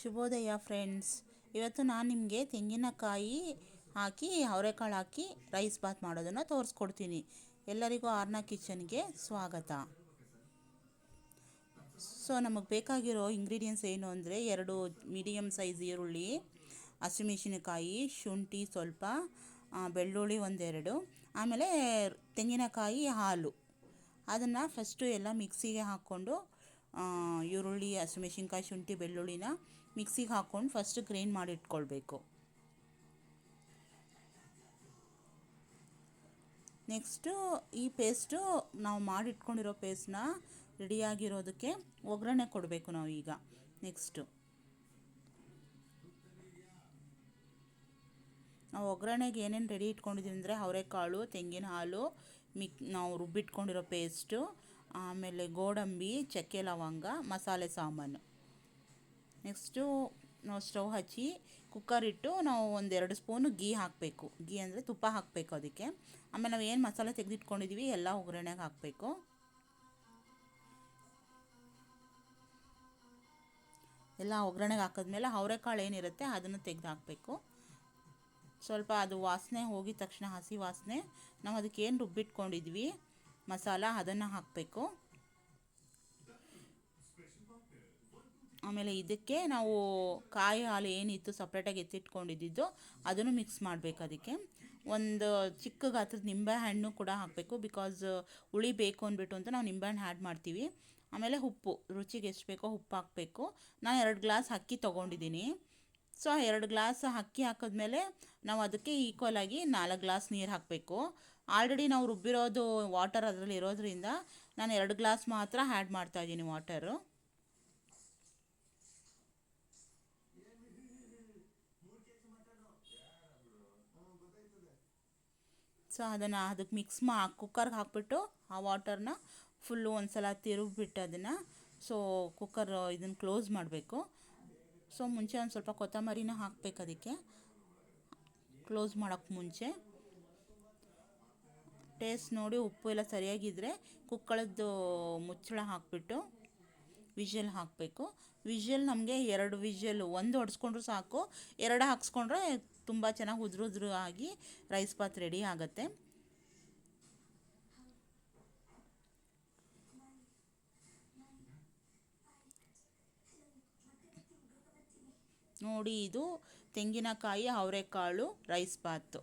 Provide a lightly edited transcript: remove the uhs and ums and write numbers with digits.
ಶುಭೋದಯ ಫ್ರೆಂಡ್ಸ್. ಇವತ್ತು ನಾನು ನಿಮಗೆ ತೆಂಗಿನಕಾಯಿ ಹಾಕಿ ಅವರೆಕಾಳು ಹಾಕಿ ರೈಸ್ ಬಾತ್ ಮಾಡೋದನ್ನು ತೋರಿಸ್ಕೊಡ್ತೀನಿ. ಎಲ್ಲರಿಗೂ ಆರ್ನ ಕಿಚನ್ಗೆ ಸ್ವಾಗತ. ನಮಗೆ ಬೇಕಾಗಿರೋ ಇಂಗ್ರೀಡಿಯೆಂಟ್ಸ್ ಏನು ಅಂದರೆ 2 ಮೀಡಿಯಮ್ ಸೈಜ್ ಈರುಳ್ಳಿ, ಹಸಿಮೆಣಸಿನಕಾಯಿ, ಶುಂಠಿ ಸ್ವಲ್ಪ, ಬೆಳ್ಳುಳ್ಳಿ 1-2, ಆಮೇಲೆ ತೆಂಗಿನಕಾಯಿ, ಹಾಲು. ಅದನ್ನು ಫಸ್ಟು ಎಲ್ಲ ಮಿಕ್ಸಿಗೆ ಹಾಕ್ಕೊಂಡು ಈರುಳ್ಳಿ, ಹಸಿಮೆಣಸಿನ್ಕಾಯಿ, ಶುಂಠಿ, ಬೆಳ್ಳುಳ್ಳಿನ ಮಿಕ್ಸಿಗೆ ಹಾಕ್ಕೊಂಡು ಫಸ್ಟ್ ಗ್ರೈಂಡ್ ಮಾಡಿ ಇಟ್ಕೊಳ್ಬೇಕು. ನೆಕ್ಸ್ಟು ಈ ಪೇಸ್ಟು ನಾವು ಮಾಡಿಟ್ಕೊಂಡಿರೋ ಪೇಸ್ಟ್ನ ರೆಡಿಯಾಗಿರೋದಕ್ಕೆ ಒಗ್ಗರಣೆ ಕೊಡಬೇಕು ನಾವು ಈಗ. ನಾವು ಒಗ್ಗರಣೆಗೆ ಏನೇನು ರೆಡಿ ಇಟ್ಕೊಂಡಿದ್ದೀವಿ ಅಂದರೆ ಅವರೆಕಾಳು, ತೆಂಗಿನ ಹಾಲು, ನಾವು ರುಬ್ಬಿಟ್ಕೊಂಡಿರೋ ಪೇಸ್ಟು, ಆಮೇಲೆ ಗೋಡಂಬಿ, ಚಕ್ಕೆ, ಲವಂಗ, ಮಸಾಲೆ ಸಾಮಾನು. ನೆಕ್ಸ್ಟು ನಾವು ಸ್ಟವ್ ಹಚ್ಚಿ ಕುಕ್ಕರ್ ಇಟ್ಟು ನಾವು 1-2 ಸ್ಪೂನು ಗೀ ಹಾಕಬೇಕು. ಗೀ ಅಂದರೆ ತುಪ್ಪ ಹಾಕಬೇಕು ಅದಕ್ಕೆ. ಆಮೇಲೆ ನಾವು ಏನು ಮಸಾಲೆ ತೆಗೆದಿಟ್ಕೊಂಡಿದ್ದೀವಿ ಎಲ್ಲ ಒಗ್ಗರಣೆಗೆ ಹಾಕಬೇಕು. ಎಲ್ಲ ಒಗ್ಗರಣೆಗೆ ಹಾಕಿದ್ಮೇಲೆ ಅವರೆಕಾಳು ಏನಿರುತ್ತೆ ಅದನ್ನು ತೆಗೆದು ಹಾಕಬೇಕು. ಸ್ವಲ್ಪ ಅದು ವಾಸನೆ ಹೋಗಿದ ತಕ್ಷಣ, ಹಸಿ ವಾಸನೆ, ನಾವು ಅದಕ್ಕೆ ಏನು ರುಬ್ಬಿಟ್ಕೊಂಡಿದ್ವಿ ಮಸಾಲ ಅದನ್ನು ಹಾಕಬೇಕು. ಆಮೇಲೆ ಇದಕ್ಕೆ ನಾವು ಕಾಯಿ ಹಾಲು ಏನಿತ್ತು ಸಪ್ರೇಟಾಗಿ ಎತ್ತಿಟ್ಕೊಂಡಿದ್ದು ಅದನ್ನು ಮಿಕ್ಸ್ ಮಾಡಬೇಕು. ಅದಕ್ಕೆ ಒಂದು ಚಿಕ್ಕ ಗಾತ್ರದ ನಿಂಬೆಹಣ್ಣು ಕೂಡ ಹಾಕಬೇಕು. ಬಿಕಾಸ್ ಹುಳಿ ಬೇಕು ಅಂದ್ಬಿಟ್ಟು ಅಂತ ನಾವು ನಿಂಬೆಹಣ್ಣು ಆ್ಯಡ್ ಮಾಡ್ತೀವಿ. ಆಮೇಲೆ ಉಪ್ಪು, ರುಚಿಗೆ ಎಷ್ಟು ಬೇಕೋ ಉಪ್ಪು ಹಾಕಬೇಕು. ನಾನು 2 ಗ್ಲಾಸ್ ಅಕ್ಕಿ ತೊಗೊಂಡಿದ್ದೀನಿ. 2 ಗ್ಲಾಸ್ ಅಕ್ಕಿ ಹಾಕಿದ್ಮೇಲೆ ನಾವು ಅದಕ್ಕೆ ಈಕ್ವಲಾಗಿ 4 ಗ್ಲಾಸ್ ನೀರು ಹಾಕಬೇಕು. ಆಲ್ರೆಡಿ ನಾವು ರುಬ್ಬಿರೋದು ವಾಟರ್ ಅದರಲ್ಲಿ ಇರೋದ್ರಿಂದ ನಾನು 2 ಗ್ಲಾಸ್ ಮಾತ್ರ ಆ್ಯಡ್ ಮಾಡ್ತಾಯಿದ್ದೀನಿ ವಾಟರು. ಅದಕ್ಕೆ ಮಿಕ್ಸ್ ಕುಕ್ಕರ್ಗೆ ಹಾಕ್ಬಿಟ್ಟು ಆ ವಾಟರ್ನ ಫುಲ್ಲು ಒಂದು ಸಲ ತಿರುಗಿಬಿಟ್ಟು ಅದನ್ನು ಕುಕ್ಕರ್ ಇದನ್ನು ಕ್ಲೋಸ್ ಮಾಡಬೇಕು. ಮುಂಚೆ ಒಂದು ಸ್ವಲ್ಪ ಕೊತ್ತಂಬರಿನ ಹಾಕಬೇಕು ಅದಕ್ಕೆ, ಕ್ಲೋಸ್ ಮಾಡೋಕ್ಕೆ ಮುಂಚೆ. ಟೇಸ್ಟ್ ನೋಡಿ ಉಪ್ಪು ಎಲ್ಲ ಸರಿಯಾಗಿದ್ದರೆ ಕುಕ್ಕಳದ್ದು ಮುಚ್ಚಳ ಹಾಕಿಬಿಟ್ಟು ವಿಷಲ್ ಹಾಕಬೇಕು. ವಿಷಲ್ ನಮಗೆ 2 ವಿಷಲ್, 1 ಹೊಡೆಸ್ಕೊಂಡ್ರೂ ಸಾಕು, 2 ಹಾಕ್ಸ್ಕೊಂಡ್ರೆ ತುಂಬ ಚೆನ್ನಾಗಿ ಉದುರು ಆಗಿ ರೈಸ್ ಬಾತ್ ರೆಡಿ ಆಗುತ್ತೆ. ನೋಡಿ, ಇದು ತೆಂಗಿನಕಾಯಿ ಅವರೆಕಾಳು ರೈಸ್ ಬಾತು.